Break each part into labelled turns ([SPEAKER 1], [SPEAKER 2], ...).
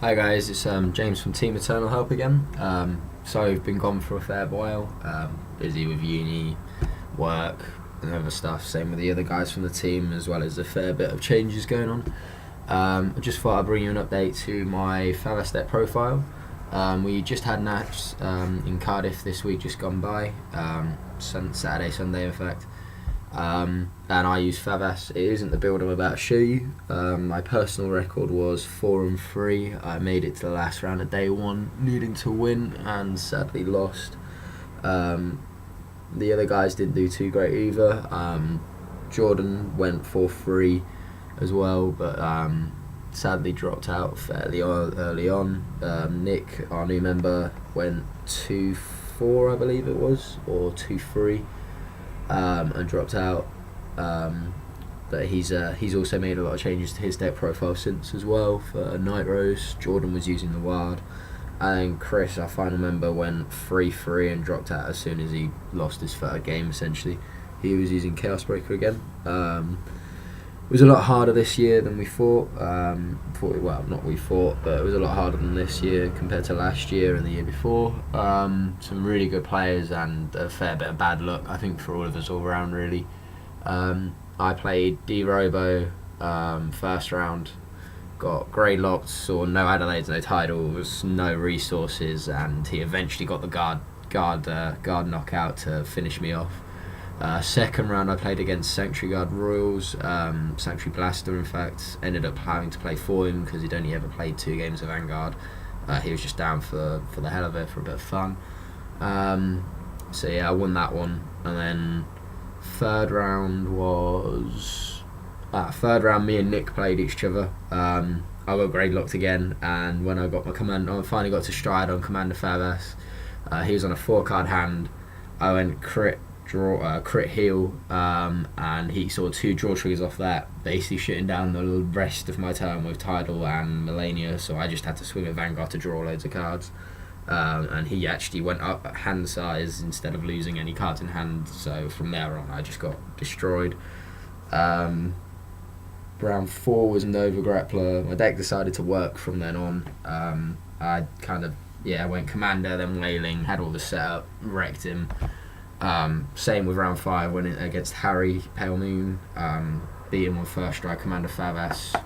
[SPEAKER 1] Hi guys, it's James from Team Eternal Help again. So I've been gone for a fair while, busy with uni, work and other stuff, same with the other guys from the team, as well as a fair bit of changes going on. I just thought I'd bring you an update to my Thavas deck profile. We just had Nats in Cardiff this week, just gone by, Saturday, Sunday in fact. And I use Thavas. It isn't the build I'm about to show you. My personal record was 4-3. I made it to the last round of day one, needing to win, and sadly lost. The other guys didn't do too great either. Jordan went 4-3 as well, but sadly dropped out fairly early on. Nick, our new member, went 2-4, I believe it was, or 2-3. And dropped out, but he's also made a lot of changes to his deck profile since as well. For Night Rose, Jordan was using the Wild, and then Chris, our final member, went 3-3 and dropped out as soon as he lost his third game. Essentially, he was using Chaos Breaker again. It was a lot harder this year than we thought. Not we thought, but it was a lot harder than this year compared to last year and the year before. Some really good players and a fair bit of bad luck, I think, for all of us all around, really. I played D-Robo first round, got grey locked, saw no Adelaides, no Tidals, no resources, and he eventually got the guard knockout to finish me off. Second round I played against Sanctuary Guard Royals, Sanctuary Blaster in fact, ended up having to play for him because he'd only ever played 2 games of Vanguard. He was just down for the hell of it, for a bit of fun. So yeah, I won that one, and then third round me and Nick played each other. I got grade locked again, and when I got my I finally got to stride on Commander Thavas. He was on a 4-card hand. I went crit heal, and he saw 2 draw triggers off that, basically shutting down the rest of my turn with Tidal and Melania, so I just had to swing at Vanguard to draw loads of cards, and he actually went up at hand size instead of losing any cards in hand, so from there on I just got destroyed. Round 4 was Nova Grappler. My deck decided to work from then on. I went Commander, then Wailing, had all the setup, wrecked him. Same with round 5, went in against Harry Pale Moon, beat him on first strike, Commander Thavas,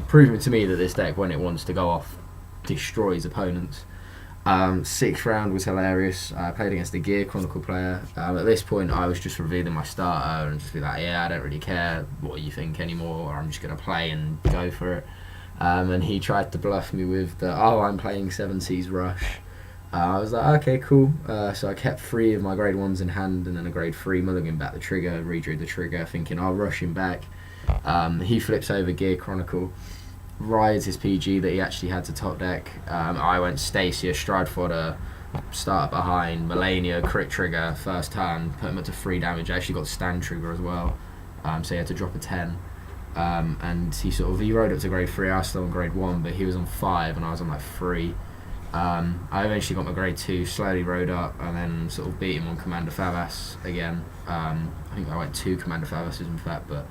[SPEAKER 1] proving to me that this deck, when it wants to go off, destroys opponents. 6th round was hilarious. I played against a Gear Chronicle player. At this point I was just revealing my starter and just be like, yeah, I don't really care what you think anymore, or I'm just going to play and go for it. And he tried to bluff me with I'm playing 7 Seas Rush. I was like, okay, cool. So I kept 3 of my grade 1s in hand, and then a grade 3 mulligan back the trigger, redrew the trigger, thinking I'll rush him back. He flips over Gear Chronicle, rides his PG that he actually had to top deck. I went Stacia, Stride Fodder, start behind, Melania, crit trigger, first turn, put him up to 3 damage. I actually got stand trigger as well, so he had to drop a 10. And he rode up to grade 3, I was still on grade 1, but he was on 5 and I was on like 3. I eventually got my grade 2, slowly rode up, and then sort of beat him on Commander Thavas again. I think I went 2 Commander Thavases in fact, but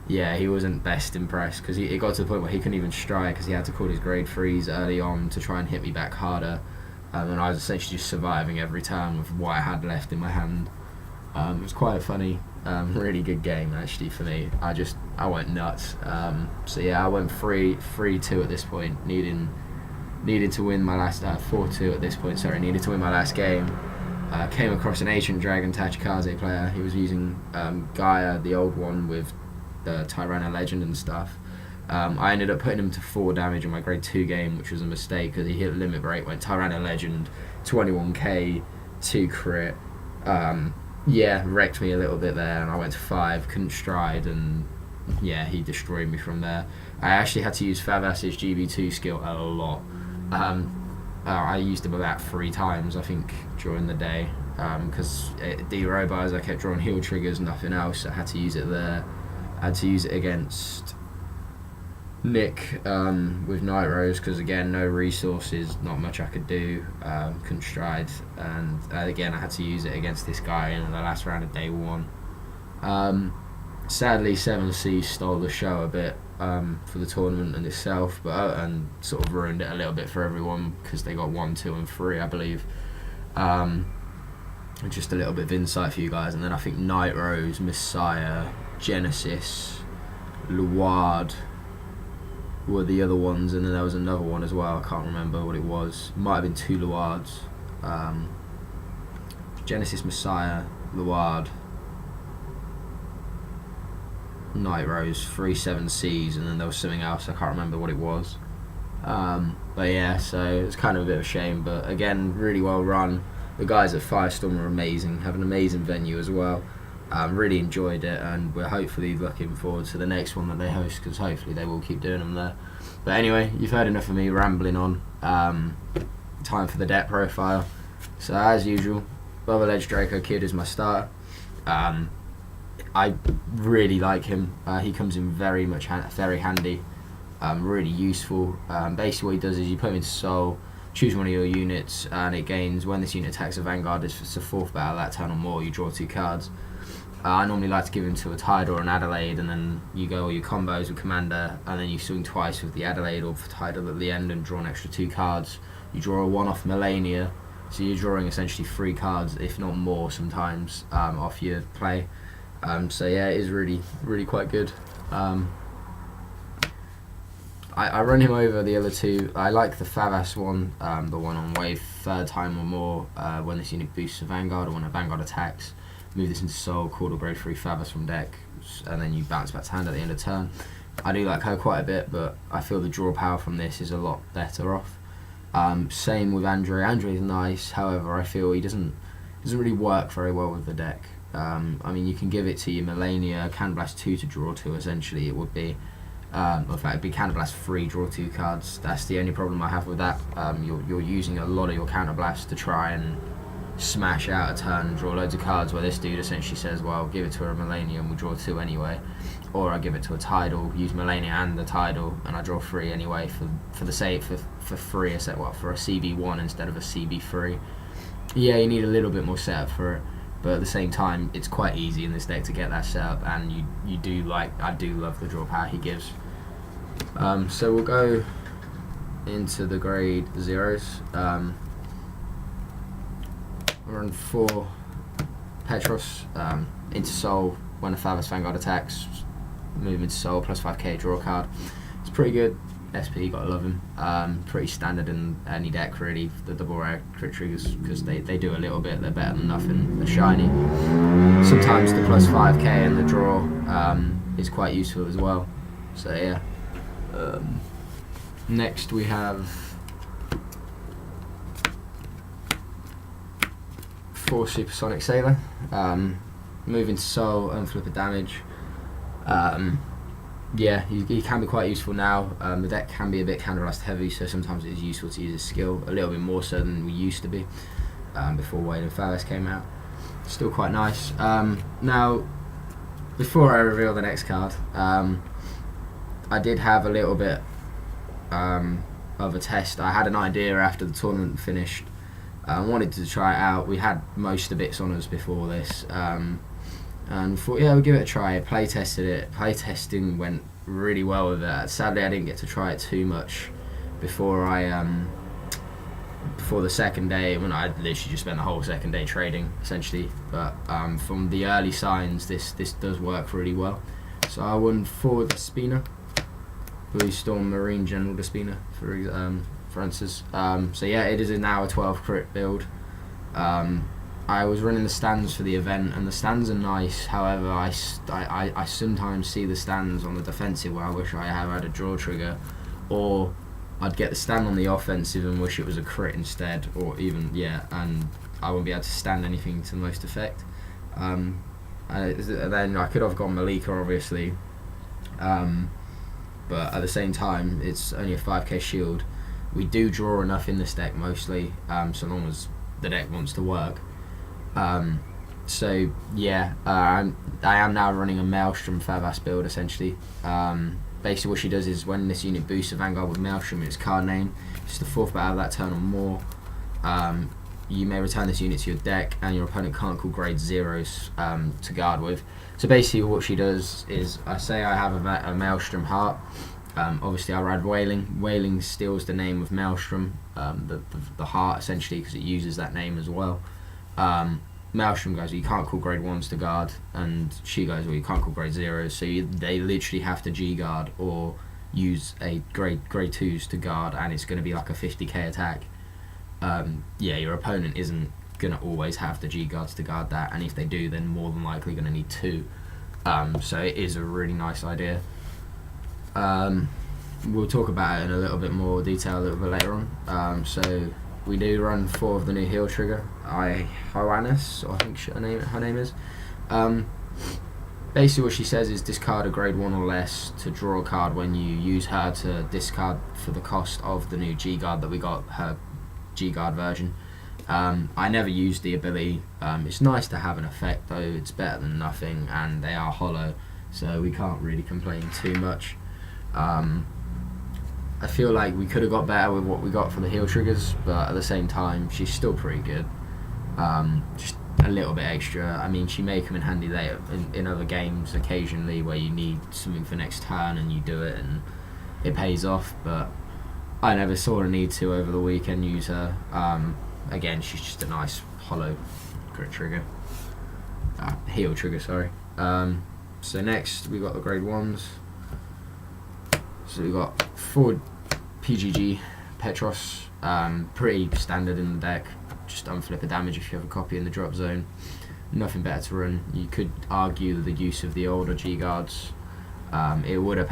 [SPEAKER 1] yeah, he wasn't best impressed because it got to the point where he couldn't even strike because he had to call his grade 3s early on to try and hit me back harder, and I was essentially just surviving every turn with what I had left in my hand. It was quite a funny, really good game actually for me. I went nuts. So yeah, I went 3-2 at this point, needed to win my last 4-2 at this point. Sorry, needed to win my last game. Came across an Ancient Dragon Tachikaze player. He was using Gaia, the old one, with the Tyranna Legend and stuff. I ended up putting him to 4 damage in my grade 2 game, which was a mistake because he hit limit break, went Tyranna Legend, 21k, 2 crit. Wrecked me a little bit there, and I went to 5, couldn't stride, and yeah, he destroyed me from there. I actually had to use Thavas's GB2 skill a lot. I used him about 3 times, I think, during the day, because D-Robos, I kept drawing heal triggers, nothing else. I had to use it there. I had to use it against Nick with Night Rose, because again, no resources, not much I could do, couldn't stride, and again I had to use it against this guy in the last round of day 1. Sadly, 7C stole the show a bit. for the tournament and itself, but and sort of ruined it a little bit for everyone because they got 1, 2, and 3, I believe. Just a little bit of insight for you guys, and then I think Night Rose, Messiah, Genesis, Luard were the other ones, and then there was another one as well. I can't remember what it was. Might have been 2 Luards. Genesis, Messiah, Luard, Night Rose, 3 7Cs, and then there was something else. I can't remember what it was. But yeah, so it's kind of a bit of a shame. But again, really well run. The guys at Firestorm are amazing. Have an amazing venue as well. Really enjoyed it, and we're hopefully looking forward to the next one that they host, because hopefully they will keep doing them there. But anyway, you've heard enough of me rambling on. Time for the deck profile. So as usual, Bubble Edge Draco Kid is my starter. I really like him. He comes in very handy, really useful. Basically what he does is you put him into Soul, choose one of your units, and it gains, when this unit attacks a Vanguard, it's a 4th battle that turn or more, you draw 2 cards. I normally like to give him to a Tide or an Adelaide, and then you go all your combos with Commander, and then you swing twice with the Adelaide or Tidal at the end and draw an extra 2 cards. You draw a 1 off Melania, so you're drawing essentially 3 cards, if not more sometimes, off your play. So yeah, it is really, really quite good. I run him over the other 2. I like the Thavas one, the one on wave 3rd time or more, when this unit boosts a Vanguard or when a Vanguard attacks. Move this into Soul, call or grade 3 Thavas from deck, and then you bounce back to hand at the end of turn. I do like her quite a bit, but I feel the draw power from this is a lot better off. Same with Andre. Andre is nice, however I feel he doesn't really work very well with the deck. I mean, you can give it to your Melania, Cannon Blast 2 to draw 2 essentially. It would be, in fact it'd be Cannon Blast 3, draw 2 cards. That's the only problem I have with that. You're using a lot of your Counter Blast to try and smash out a turn and draw loads of cards, where this dude essentially says, well, give it to a Melania and we'll draw 2 anyway. Or I give it to a Tidal, use Melania and the Tidal, and I draw 3 anyway for the sake for free, for a CB1 instead of a CB3. Yeah, you need a little bit more setup for it, but at the same time it's quite easy in this deck to get that setup, and I do love the draw power he gives. So we'll go into the grade 0s. Run 4 Petros into Soul. When a Thavas Vanguard attacks, move into Soul, plus 5k, draw a card. It's pretty good. SP, gotta love him. Pretty standard in any deck really, the double rare crit triggers, because they do a little bit. They're better than nothing. They're shiny. Sometimes the plus 5k and the draw is quite useful as well. So yeah. Next we have 4 Supersonic Sailor. Move into Soul, unflip a damage. Yeah, he can be quite useful now. The deck can be a bit Counter Blast heavy, so sometimes it is useful to use his skill, a little bit more so than we used to be before Wade and Thavas came out. Still quite nice. Now, before I reveal the next card, I did have a little bit of a test. I had an idea after the tournament finished. I wanted to try it out. We had most of the bits on us before this, and thought, yeah, we'll give it a try. Play tested it. Play testing went really well with it. Sadly, I didn't get to try it too much before the second day, when I literally just spent the whole second day trading essentially. But from the early signs, this does work really well. So I won 4 Despina, Blue Storm Marine General Despina for instance. So yeah, it is now a 12 crit build. I was running the stands for the event, and the stands are nice. However, I sometimes see the stands on the defensive where I wish I had a draw trigger, or I'd get the stand on the offensive and wish it was a crit instead, or even, yeah, and I wouldn't be able to stand anything to the most effect. Then I could have gone Malika, obviously, but at the same time, it's only a 5k shield. We do draw enough in this deck mostly, so long as the deck wants to work. So yeah, I am now running a Maelstrom Thavas build essentially. Basically what she does is when this unit boosts a Vanguard with Maelstrom, its card name, it's the 4th battle of that turn or more. you may return this unit to your deck, and your opponent can't call grade 0s to guard with. So basically what she does is, I say I have a Maelstrom Heart. Obviously I ride Wailing. Wailing steals the name of Maelstrom, the heart essentially, because it uses that name as well. Maelstrom goes, you can't call grade 1s to guard, and she goes, well, you can't call grade 0s, so they literally have to G-guard or use a grade 2s to guard, and it's going to be like a 50k attack. Your opponent isn't going to always have the G-guards to guard that, and if they do, then more than likely going to need 2. So it is a really nice idea. We'll talk about it in a little bit more detail a little bit later on. So we do run 4 of the new heal trigger. Ioannis, or I think her name is. Basically what she says is discard a grade 1 or less to draw a card when you use her to discard for the cost of the new G-guard that we got, her G-guard version. I never used the ability. It's nice to have an effect though, it's better than nothing, and they are hollow, so we can't really complain too much. I feel like we could have got better with what we got for the heal triggers, but at the same time she's still pretty good. Just a little bit extra. I mean, she may come in handy later in other games occasionally where you need something for next turn and you do it and it pays off, but I never saw a need to over the weekend use her. Again, she's just a nice hollow crit trigger, heal trigger, sorry. So next we got the grade 1s. So we got 4 PGG Petros, pretty standard in the deck. Just unflipper damage if you have a copy in the drop zone. Nothing better to run. You could argue the use of the older G guards. It would have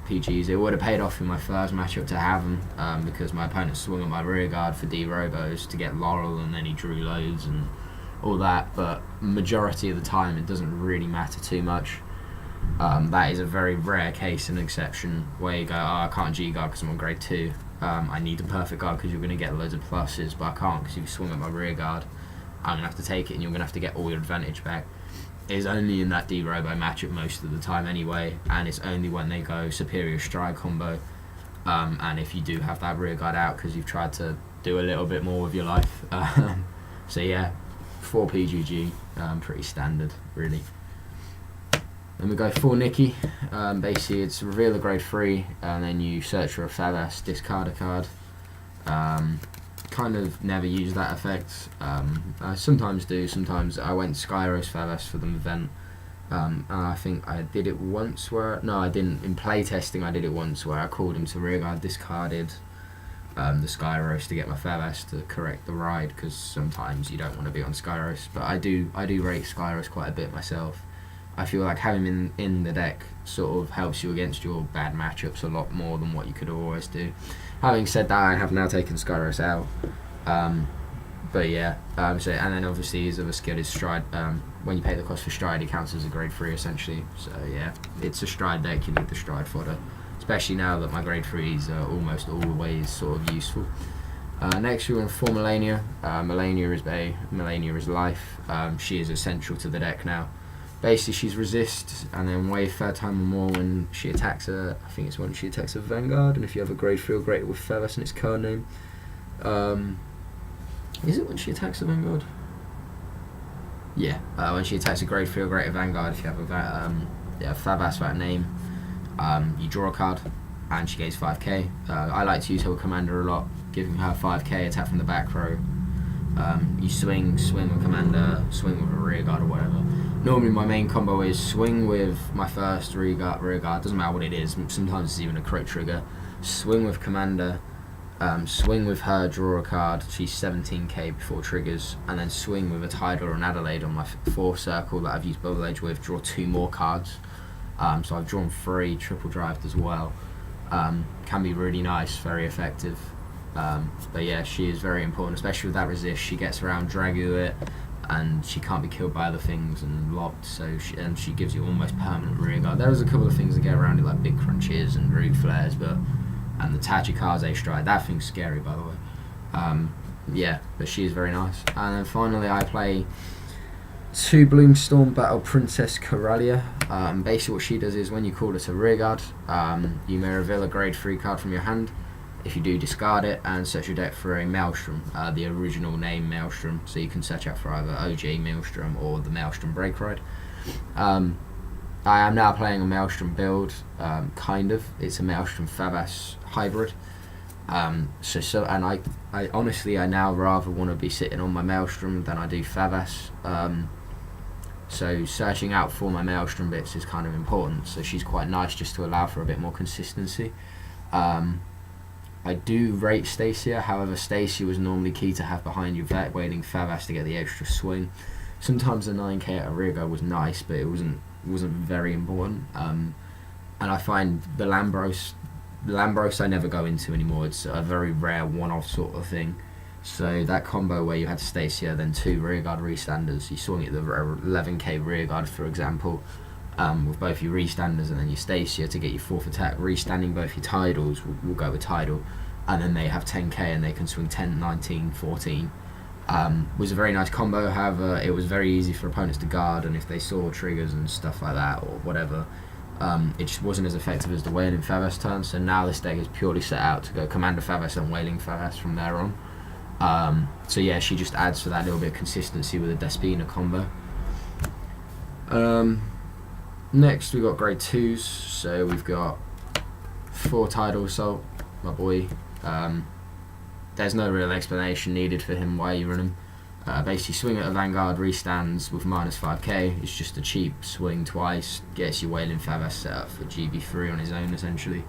[SPEAKER 1] PGs. It would have paid off in my first matchup to have them, because my opponent swung at my rear guard for D-Robos to get Laurel, and then he drew loads and all that. But majority of the time, it doesn't really matter too much. That is a very rare case and exception where you go, I can't G-guard because I'm on grade 2. I need a perfect guard because you're going to get loads of pluses, but I can't because if you swing at my rear guard, I'm going to have to take it and you're going to have to get all your advantage back. It's only in that D-Robo matchup most of the time anyway, and it's only when they go superior stride combo, and if you do have that rear guard out because you've tried to do a little bit more with your life. So yeah, 4 PGG, pretty standard really. Then we go 4 Nikki. Basically it's reveal a grade 3 and then you search for a Thavas, discard a card. Kind of never use that effect. I sometimes do, sometimes I went Skyros Thavas for the event. And I think I did it once where, no I didn't, in playtesting I did it once where I called him to rearguard, discarded the Skyros to get my Thavas to correct the ride, because sometimes you don't want to be on Skyros, but I do rate Skyros quite a bit myself. I feel like having him in the deck sort of helps you against your bad matchups a lot more than what you could always do. Having said that, I have now taken Skyros out. But yeah, so, and then obviously his other skill is Stride. When you pay the cost for Stride, he counts as a grade 3 essentially. So yeah, it's a Stride deck, you need the Stride fodder. Especially now that my grade 3s are almost always sort of useful. Next we're on 4 Melania. Melania is life. She is essential to the deck now. Basically she's resist and then wave third time or more when she attacks I think it's when she attacks a Vanguard, and if you have a grade 3 or greater with Thavas in its card name. Is it when she attacks a Vanguard? Yeah, when she attacks a grade 3 or greater Vanguard, if you have a Thavas that name, you draw a card and she gains 5k. I like to use her with Commander a lot, giving her 5k attack from the back row. You swing with Commander, swing with a rear guard or whatever. Normally my main combo is swing with my first rear guard, doesn't matter what it is, sometimes it's even a crit trigger. Swing with Commander, swing with her, draw a card, she's 17k before triggers, and then swing with a Tidal or an Adelaide on my 4th circle that I've used Bubble Age with, draw 2 more cards. So I've drawn 3, triple drived as well. Can be really nice, very effective. But yeah, she is very important, especially with that resist. She gets around Dragu it, and she can't be killed by other things and locked, so she gives you almost permanent rear guard. There was a couple of things that get around it, like big crunches and root flares, and the Tachikaze stride, that thing's scary by the way. Yeah, but she is very nice. And then finally I play 2 Bloomstorm Battle Princess Coralia. Basically what she does is when you call her to rear guard, you may reveal a grade 3 card from your hand. if you do, discard it and search your deck for a Maelstrom, the original name Maelstrom, so you can search out for either OG Maelstrom or the Maelstrom Break Ride. I am now playing a Maelstrom build, kind of. It's a Maelstrom Thavas hybrid. And I honestly, I now rather want to be sitting on my Maelstrom than I do Thavas. So searching out for my Maelstrom bits is kind of important. So she's quite nice just to allow for a bit more consistency. I do rate Stacia, however Stacia was normally key to have behind your vet, waiting Thavas to get the extra swing. Sometimes the 9k at a rearguard was nice, but it wasn't very important. And I find the Lambros I never go into anymore. It's a very rare one-off sort of thing. So that combo where you had Stacia, then 2 rearguard restanders, you swung it the 11k rearguard, for example, with both your restanders and then your Stacia to get your 4th attack, restanding both your Tidals, we'll go with Tidal, and then they have 10k and they can swing 10, 19, 14. Was a very nice combo. However, it was very easy for opponents to guard, and if they saw triggers and stuff like that or whatever, it just wasn't as effective as the Wailing Thavas turn. So now this deck is purely set out to go Commander Thavas and Wailing Thavas from there on. So yeah, she just adds for that little bit of consistency with a Despina combo. Next we've got grade 2s, so we've got 4 Tidal Assault, my boy. There's no real explanation needed for him why you run him. Basically swing at a Vanguard, restands with minus 5k. It's just a cheap swing twice, gets your Wailing Thavas set up for GB3 on his own essentially.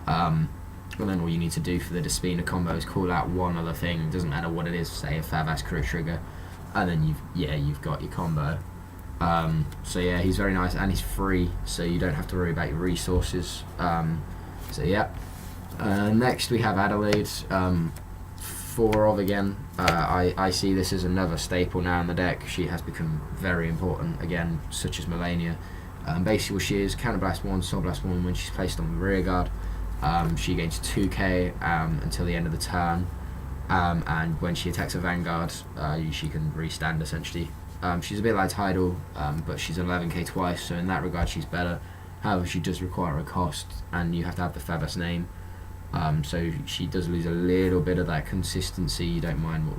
[SPEAKER 1] And then all you need to do for the Despina combo is call out one other thing, it doesn't matter what it is, say a Thavas crit trigger, and then you've got your combo. So yeah, he's very nice and he's free, so you don't have to worry about your resources. So yeah. Next we have Adelaide. 4 of again. I see this as another staple now in the deck. She has become very important again, such as Melania. Basically what she is, Counterblast 1, Soul Blast 1 when she's placed on the rear guard. She gains 2k until the end of the turn, and when she attacks a Vanguard, she can restand essentially. She's a bit like Tidal, but she's 11k twice, so in that regard she's better. However, she does require a cost, and you have to have the Thavas name. So she does lose a little bit of that consistency. You don't mind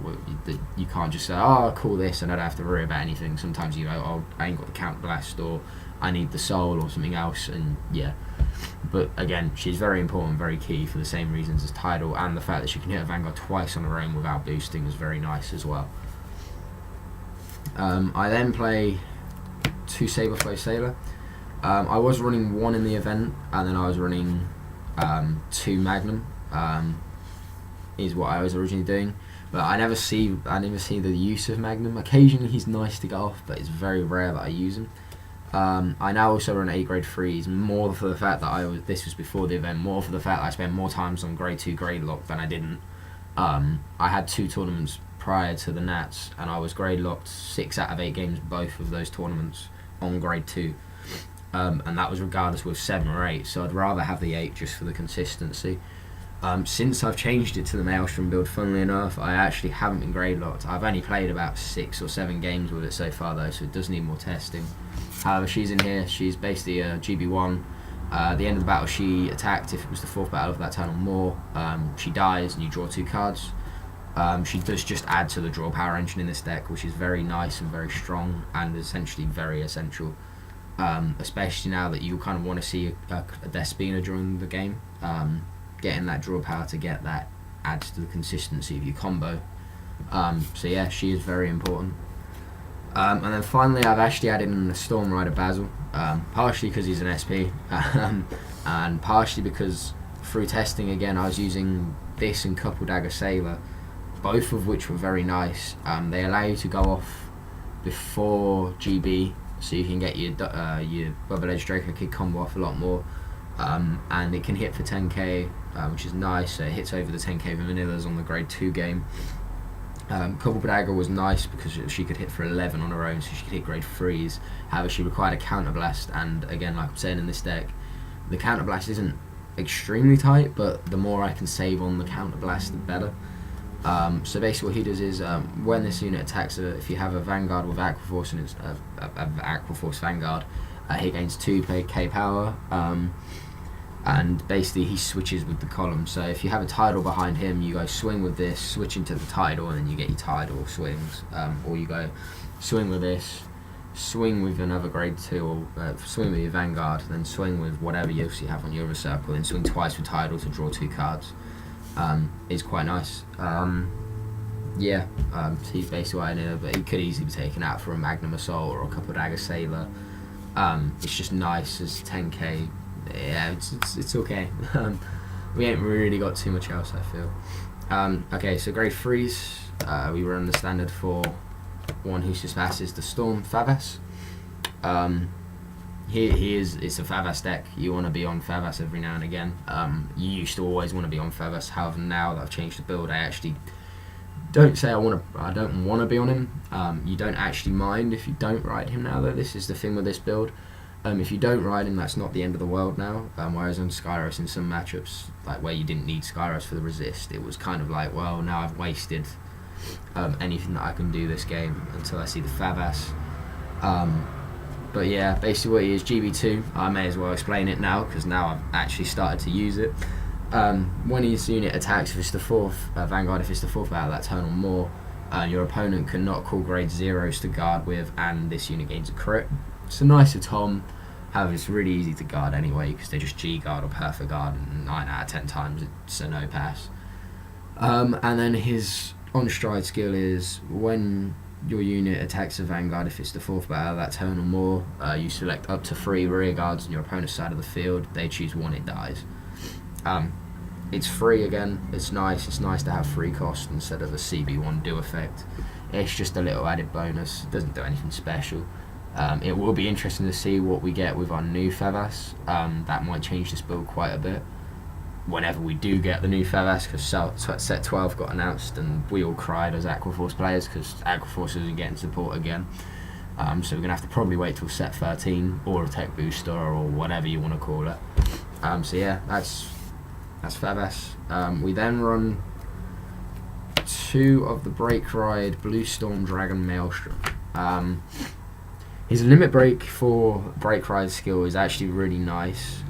[SPEAKER 1] you can't just say, oh, I'll call this and I don't have to worry about anything. Sometimes you go, oh, I ain't got the Count Blast, or I need the Soul or something else, and yeah. But again, she's very important, very key for the same reasons as Tidal, and the fact that she can hit a Vanguard twice on her own without boosting is very nice as well. I then play 2 Saberflow Sailor. I was running 1 in the event, and then I was running 2 Magnum, is what I was originally doing, but I never see the use of Magnum. Occasionally he's nice to get off, but it's very rare that I use him. I now also run 8 grade 3s, more for the fact that this was before the event, more for the fact that I spent more times on grade 2 grade lock than I didn't. I had 2 tournaments prior to the Nats, and I was grade locked 6 out of 8 games both of those tournaments on grade 2. And that was regardless with 7 or 8, so I'd rather have the 8 just for the consistency. Since I've changed it to the Maelstrom build, funnily enough, I actually haven't been grade locked. I've only played about 6 or 7 games with it so far though, so it does need more testing. However, she's in here, she's basically a GB1. At the end of the battle she attacked if it was the 4th battle of that turn or more. She dies and you draw 2 cards. She does just add to the draw power engine in this deck, which is very nice and very strong and essentially very essential. Especially now that you kind of want to see a Despina during the game. Getting that draw power to get that adds to the consistency of your combo. So yeah, she is very important. And then finally I've actually added in the Storm Rider Basil, partially because he's an SP, and partially because through testing again I was using this and Couple Dagger Sailor, both of which were very nice. They allow you to go off before GB, so you can get your Bubble Edge Draco Kid combo off a lot more, and it can hit for 10k, which is nice. So it hits over the 10k vanillas on the grade 2 game. Couple Dagger was nice because she could hit for 11 on her own, so she could hit grade 3s. However, she required a Counterblast, and again, like I'm saying in this deck, the Counterblast isn't extremely tight, but the more I can save on the Counterblast, the better. So basically what he does is, when this unit attacks, if you have a Vanguard with Aquaforce and it's Aquaforce Vanguard, he gains 2k power. and basically he switches with the column. So if you have a tidal behind him, you go swing with this, switch into the tidal, and then you get your tidal swings. Or you go swing with this, swing with another grade 2, or swing with your vanguard, then swing with whatever else you have on your other circle, then swing twice with tidal to draw 2 cards. It's quite nice. So he's basically right in here, but he could easily be taken out for a Magnum Assault or a Couple Dagger Sailor. It's just nice as 10k. Yeah, it's okay. We ain't really got too much else, I feel. Okay, so grade 3s, we run the standard for one who just passes the Storm, Thavas. It's a Thavas deck. You want to be on Thavas every now and again. You used to always want to be on Thavas. However, now that I've changed the build, I actually don't say I don't want to be on him. You don't actually mind if you don't ride him now, though. This is the thing with this build. If you don't ride him, that's not the end of the world now. Whereas on Skyros, in some matchups, like where you didn't need Skyros for the resist, it was kind of like, well, now I've wasted anything that I can do this game until I see the Thavas. But yeah, basically what he is, GB2. I may as well explain it now because now I've actually started to use it. When his unit attacks, if it's the 4th Vanguard, if it's the 4th battle that turn or more, your opponent cannot call grade 0s to guard with, and this unit gains a crit. It's a nicer Tom. However, it's really easy to guard anyway because they just G guard or perfect guard, and 9 out of 10 times it's a no pass. And then his on stride skill is when your unit attacks a Vanguard, if it's the 4th battle that turn or more, you select up to 3 rear guards on your opponent's side of the field. They choose 1, it dies. It's free again. It's nice to have free cost instead of a CB1 do effect. It's just a little added bonus. It doesn't do anything special. It will be interesting to see what we get with our new Thavas. That might change this build quite a bit whenever we do get the new Thavas, because set 12 got announced and we all cried as Aquaforce players because Aquaforce isn't getting support again. So we're going to have to probably wait till set 13 or a tech booster or whatever you want to call it. So yeah, that's Thavas. We then run 2 of the Break Ride Blue Storm Dragon Maelstrom. His limit break for Break Ride skill is actually really nice.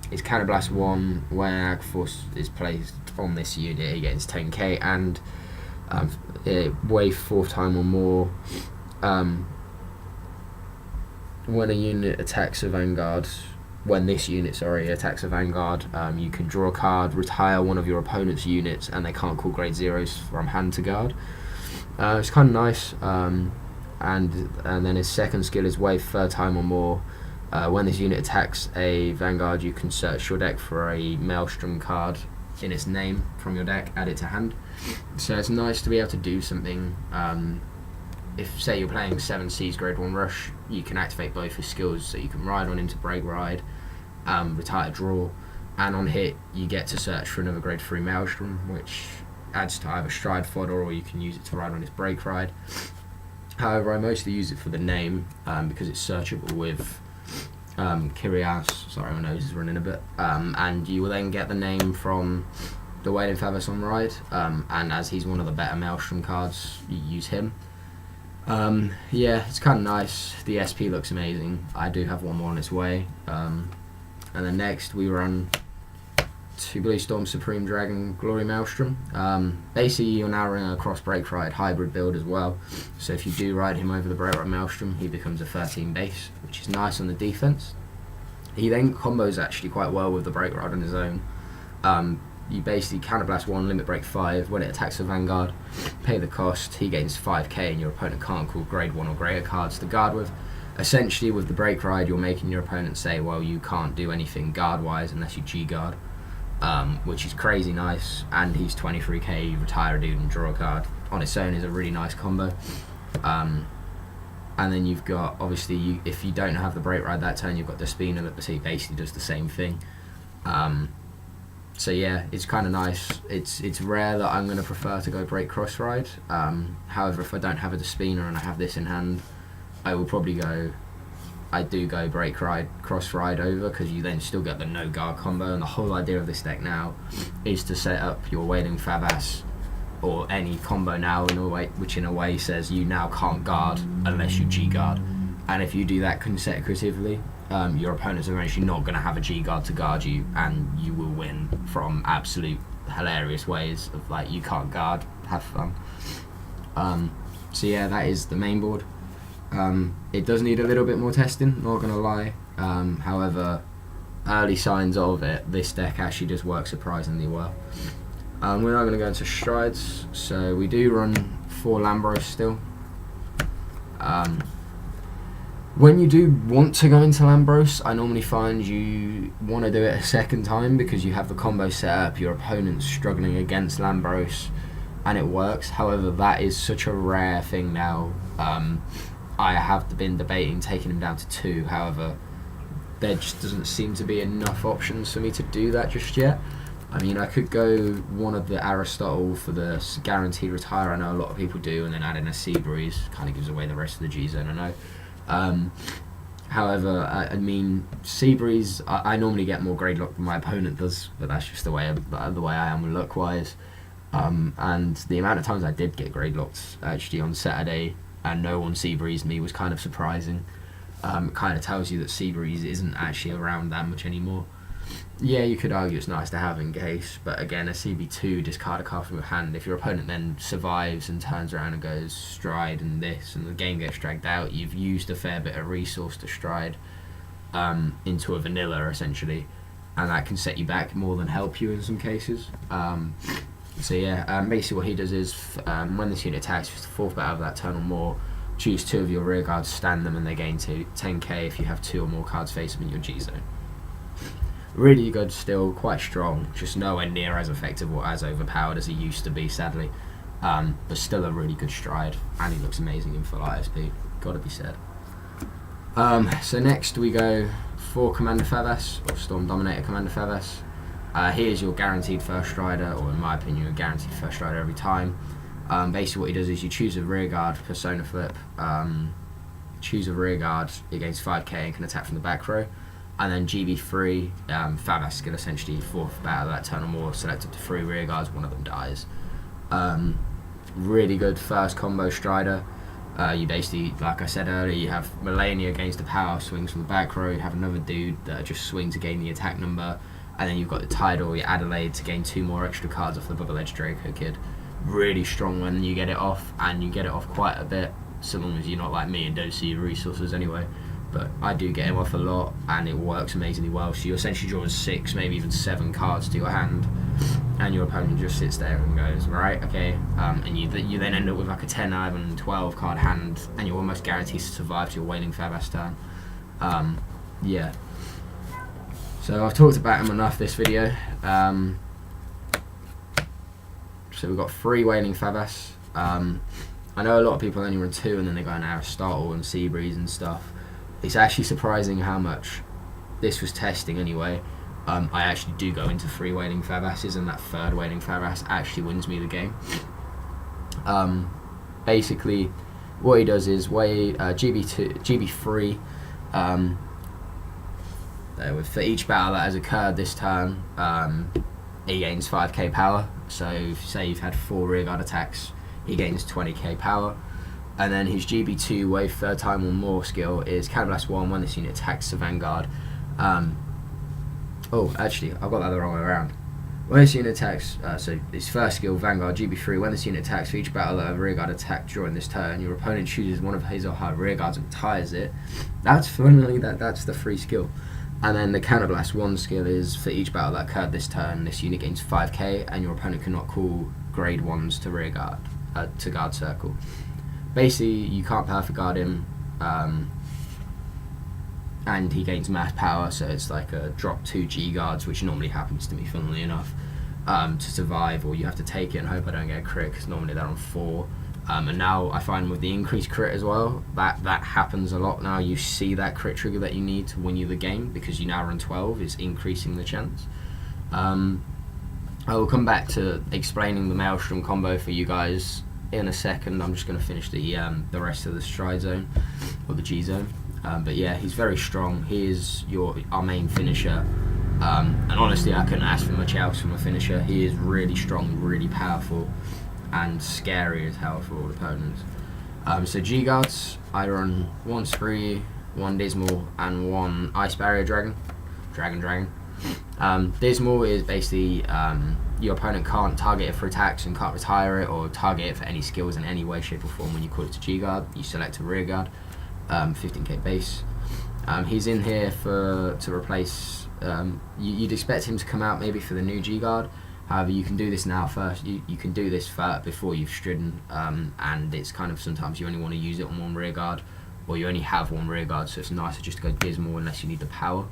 [SPEAKER 1] His Cannon Blast 1, when Aquaforce is placed on this unit, he gets 10k, and wave 4th time or more. When a unit attacks a Vanguard, when this unit, attacks a Vanguard, you can draw a card, retire one of your opponent's units, and they can't call grade 0s from hand to guard. It's kind of nice. And then his second skill is wave 3rd time or more. When this unit attacks a Vanguard, you can search your deck for a Maelstrom card in its name from your deck, add it to hand. So it's nice to be able to do something. If, say, you're playing 7 Seas grade 1 Rush, you can activate both his skills, so you can ride on into Break Ride, retire, draw, and on hit you get to search for another grade 3 Maelstrom, which adds to either Stride Fodder or you can use it to ride on his Break Ride. However, I mostly use it for the name because it's searchable with Kyrios. Sorry, my nose is running a bit. And you will then get the name from the Wailing Thavas on ride. And as he's one of the better Maelstrom cards, you use him. Yeah, it's kind of nice. The SP looks amazing. I do have one more on its way. And then next we run 2 Blue Storm Supreme Dragon Glory Maelstrom. Basically, you're now running a cross Break Ride hybrid build as well. So if you do ride him over the Break Ride Maelstrom, he becomes a 13 base, which is nice on the defense. He then combos actually quite well with the Break Ride on his own. You basically Counter Blast 1, Limit Break 5. When it attacks a Vanguard, pay the cost. He gains 5k, and your opponent can't call grade 1 or greater cards to guard with. Essentially, with the Break Ride, you're making your opponent say, well, you can't do anything guard-wise unless you G-guard. Which is crazy nice, and he's 23k, you retire a dude and draw a card. On its own is a really nice combo. And then you've got, obviously, if you don't have the Break Ride that turn, you've got the Spina that basically does the same thing. So yeah, it's kind of nice. It's rare that I'm going to prefer to go Break Cross Ride. However, if I don't have a Despina and I have this in hand, I will probably go Break Ride, Cross Ride over, because you then still get the no guard combo, and the whole idea of this deck now is to set up your Wailing Thavas or any combo now in a way, which in a way says you now can't guard unless you G guard, and if you do that consecutively, your opponents are eventually not going to have a G guard to guard you, and you will win from absolute hilarious ways of like, you can't guard, have fun. So yeah, that is the main board. It does need a little bit more testing, not gonna lie. However, early signs of it, this deck actually does work surprisingly well. We're now gonna go into strides. So we do run 4 Lambros still. When you do want to go into Lambros, I normally find you want to do it a second time because you have the combo set up, your opponent's struggling against Lambros, and it works. However, that is such a rare thing now. I have been debating taking him down to 2, however, there just doesn't seem to be enough options for me to do that just yet. I mean, I could go one of the Aristotle for the guaranteed retire, I know a lot of people do, and then add in a Seabreeze, kind of gives away the rest of the G-Zone, I know. However, I mean, Seabreeze, I normally get more grade lock than my opponent does, but that's just the way I am luck-wise. And the amount of times I did get grade locked actually on Saturday and no one Seabreezed me was kind of surprising. It kind of tells you that Seabreeze isn't actually around that much anymore. Yeah, you could argue it's nice to have in case, but again, a CB2, discard a card from your hand. If your opponent then survives and turns around and goes stride and this, and the game gets dragged out, you've used a fair bit of resource to stride into a vanilla, essentially, and that can set you back more than help you in some cases. So yeah, basically what he does is, when this unit attacks, if it's the 4th battle of that turn or more, choose 2 of your rear guards, stand them, and they gain 10k if you have 2 or more cards face them in your G-Zone. Really good still, quite strong, just nowhere near as effective or as overpowered as he used to be, sadly. But still a really good stride, and he looks amazing in full ISP, gotta be said. So next we go for Commander Thavas, or Storm Dominator Commander Thavas. He is your guaranteed first strider, or in my opinion, a guaranteed first strider every time. Basically what he does is you choose a rear guard, persona flip, choose a rear guard, it gains 5k and can attack from the back row. And then GB3, Thavas can essentially 4th battle of that turn or more, select up to 3 rear guards, one of them dies. Really good first combo strider. You basically, like I said earlier, you have Melania against the power, swings from the back row, you have another dude that just swing to gain the attack number, and then you've got the Tidal, your Adelaide to gain 2 more extra cards off the Bubble Edge Draco Kid. Really strong when you get it off, and you get it off quite a bit, so long as you're not like me and don't see your resources anyway. But I do get him off a lot, and it works amazingly well. So you essentially draw 6, maybe even 7 cards to your hand, and your opponent just sits there and goes, right, okay, and you then end up with like a 10, 11, 12 card hand, and you're almost guaranteed to survive to your Wailing Thavas turn. Yeah. So I've talked about him enough this video. So we've got 3 Wailing Thavas. I know a lot of people only run 2, and then they go on Aristotle and Seabreeze and stuff. It's actually surprising how much this was testing anyway. I actually do go into 3 Wailing Thavases, and that 3rd Wailing Thavas actually wins me the game. Basically, what he does is GB3. For each battle that has occurred this turn, he gains 5k power. So if, say you've had 4 rearguard attacks, he gains 20k power. And then his GB2 wave 3rd time or more skill is Cannonblast 1 when this unit attacks the Vanguard. Oh, actually, I've got that the wrong way around. When this unit attacks, so his first skill, Vanguard, GB3, when this unit attacks, for each battle that a rearguard attack during this turn, your opponent chooses one of his or her rearguards and retires it. That's funnily, that's the free skill. And then the Counterblast 1 skill is, for each battle that occurred this turn, this unit gains 5k, and your opponent cannot call grade 1s to rearguard, to guard circle. Basically, you can't perfect guard him, and he gains mass power, so it's like a drop 2 G guards, which normally happens to me, funnily enough, to survive, or you have to take it and hope I don't get a crit, because normally they're on 4. And now I find with the increased crit as well, that happens a lot now. You see that crit trigger that you need to win you the game, because you now run 12 is increasing the chance. I will come back to explaining the Maelstrom combo for you guys in a second. I'm just going to finish the rest of the stride zone, or the G zone. But yeah, he's very strong. He is our main finisher. And honestly, I couldn't ask for much else from a finisher. He is really strong, really powerful, and scary as hell for all opponents. So G guards, I run 1 spree, 1 Dismal, and 1 Ice Barrier Dragon. Dismal is basically your opponent can't target it for attacks and can't retire it or target it for any skills in any way, shape or form. When you call it to G-Guard, you select a rear guard, 15k base. He's in here to replace, you'd expect him to come out maybe for the new G-Guard. However, you can do this now first. You can do this before you've stridden, and it's kind of sometimes you only want to use it on 1 rear guard, or you only have 1 rear guard, so it's nicer just to go Dismal unless you need the power.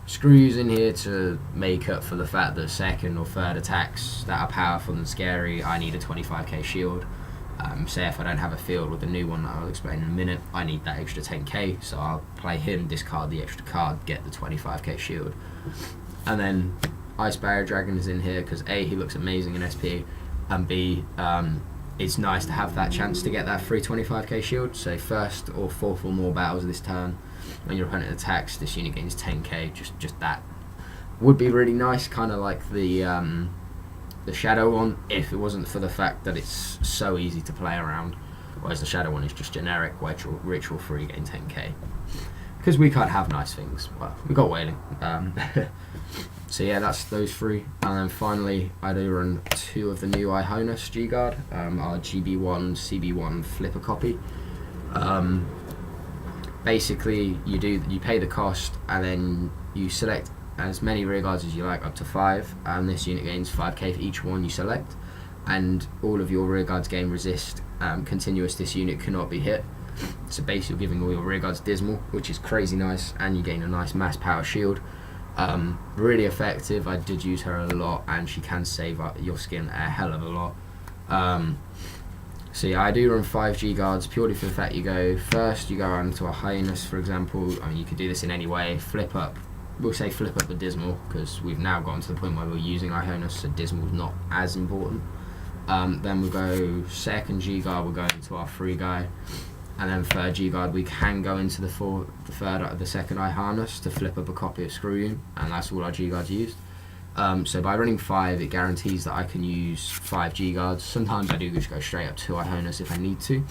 [SPEAKER 1] Screws in here to make up for the fact that 2nd or 3rd attacks that are powerful and scary, I need a 25k shield. Say if I don't have a field with the new one that I'll explain in a minute, I need that extra 10k, so I'll play him, discard the extra card, get the 25k shield. And then Ice Barrier Dragon is in here because A, he looks amazing in SP, and B, it's nice to have that chance to get that free 25k shield. So 1st or 4th or more battles this turn, when your opponent attacks, this unit gains 10k. Just that would be really nice, kind of like the Shadow one, if it wasn't for the fact that it's so easy to play around. Whereas the Shadow one is just generic ritual free, gain 10k. Because we can't have nice things. Well, we got Wailing. So yeah, that's those 3. And then finally, I do run 2 of the new Ionis G-Guard, our GB1, CB1 flipper copy. Basically, you pay the cost, and then you select as many rear guards as you like, up to 5, and this unit gains 5k for each one you select, and all of your rear guards gain resist continuous. This unit cannot be hit, so basically you're giving all your rear guards Dismal, which is crazy nice, and you gain a nice mass power shield. Really effective. I did use her a lot, and she can save up your skin a hell of a lot. So yeah, I do run 5 G-Guards purely for the fact you go first, you go around to a Highness, for example. I mean, you could do this in any way. Flip up the Dismal, because we've now gotten to the point where we're using Ionis, so Dismal's not as important. Then we'll go 2nd G-Guard, we'll go into our free guy, and then 3rd G-Guard we can go into the 2nd Ionis to flip up a copy of Screw, and that's all our G-Guards used. So by running 5, it guarantees that I can use 5 G-Guards. Sometimes I do just go straight up to Ionis if I need to,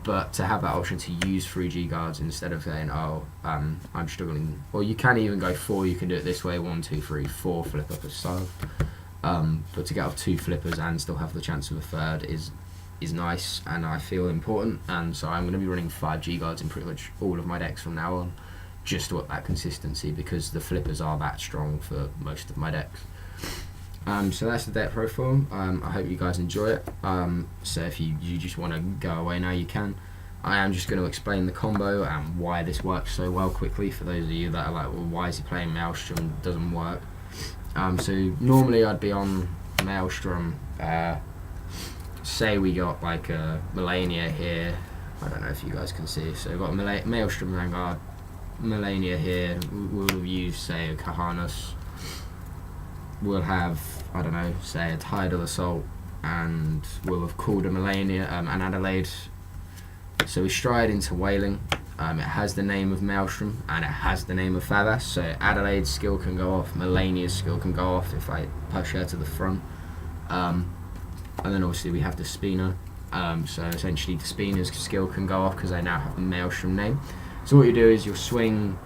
[SPEAKER 1] but to have that option to use 3 G-Guards instead of saying, oh, I'm struggling, or you can even go 4, you can do it this way, 1, 2, 3, 4 flip up a style. But to get off 2 flippers and still have the chance of a 3rd is nice, and I feel important, and so I'm going to be running 5 G-Guards in pretty much all of my decks from now on, just to up that consistency, because the flippers are that strong for most of my decks. So that's the deck profile. I hope you guys enjoy it. So if you just want to go away now, you can. I am just going to explain the combo and why this works so well quickly for those of you that are like, well, why is he playing Maelstrom? Doesn't work. So normally I'd be on Maelstrom. Say we got like a Melania here. I don't know if you guys can see. So we've got Maelstrom Vanguard, Melania here. We'll have used, say, a Kahanas. We'll have, I don't know, say a Tidal Assault, and we'll have called a Melania, an Adelaide. So we stride into Wailing. It has the name of Maelstrom, and it has the name of Thavas, so Adelaide's skill can go off, Melania's skill can go off if I push her to the front. And then obviously we have the Spina, so essentially the Spina's skill can go off because they now have the Maelstrom name. So what you do is you'll swing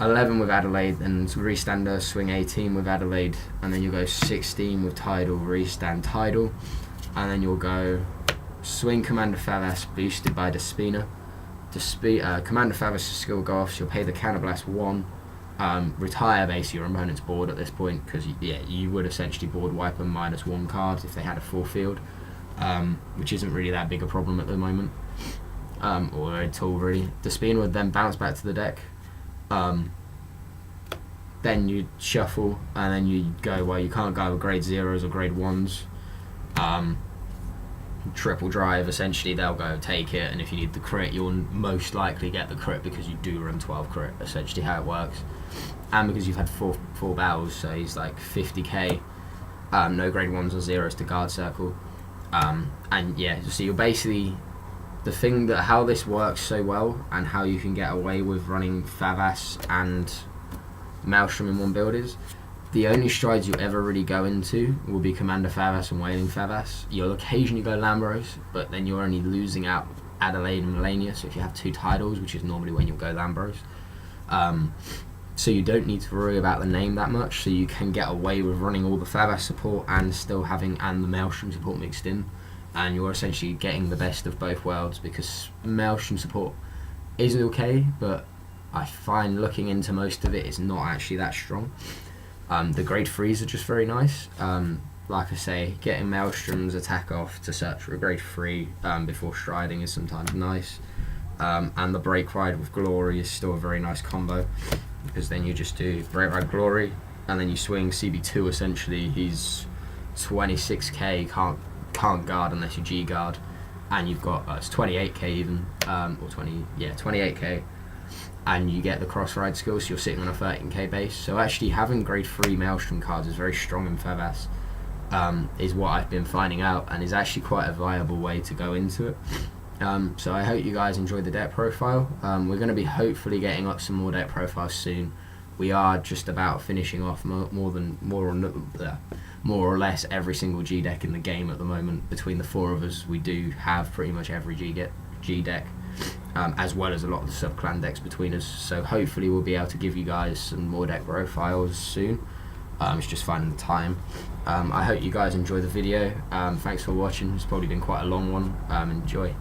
[SPEAKER 1] 11 with Adelaide, then restand her, swing 18 with Adelaide, and then you'll go 16 with Tidal, restand Tidal, and then you'll go swing Commander Thavas, boosted by Despina. Commander Thavas' skill will go off, so you'll pay the Counterblast 1, retire basically your opponent's board at this point, because you would essentially board wipe them -1 card if they had a full field, which isn't really that big a problem at the moment, or at all really. Despina would then bounce back to the deck. Then you shuffle, and then you go, well, you can't go with grade 0s or grade 1s. Triple drive, essentially they'll go take it, and if you need the crit, you'll most likely get the crit because you do run 12 crit, essentially how it works. And because you've had four battles, so he's like 50k, no grade 1s or 0s to guard circle. And yeah, so you're basically, the thing that how this works so well and how you can get away with running Thavas and Maelstrom in one build is the only strides you ever really go into will be Commander Thavas and Wailing Thavas. You'll occasionally go Lambros, but then you're only losing out Adelaide and Melania, so if you have 2 titles, which is normally when you'll go Lambros. So you don't need to worry about the name that much, so you can get away with running all the Thavas support and still having the Maelstrom support mixed in, and you're essentially getting the best of both worlds, because Maelstrom support is okay, but I find looking into most of it is not actually that strong. The grade 3s are just very nice. Like I say, getting Maelstrom's attack off to search for a grade 3 before striding is sometimes nice. And the Break Ride with Glory is still a very nice combo, because then you just do Break Ride Glory, and then you swing CB2 essentially. He's 26k, can't guard unless you G guard, and you've got it's 28k even, or 28k, and you get the cross ride skill, so you're sitting on a 13k base. So actually having grade 3 Maelstrom cards is very strong in Thavas, is what I've been finding out, and is actually quite a viable way to go into it. So I hope you guys enjoyed the deck profile. We're going to be hopefully getting up some more deck profiles soon. We are just about finishing off more or less every single G deck in the game at the moment. Between the 4 of us, we do have pretty much every G deck, as well as a lot of the sub-clan decks between us. So hopefully we'll be able to give you guys some more deck profiles soon. It's just finding the time. I hope you guys enjoy the video. Thanks for watching. It's probably been quite a long one. Enjoy.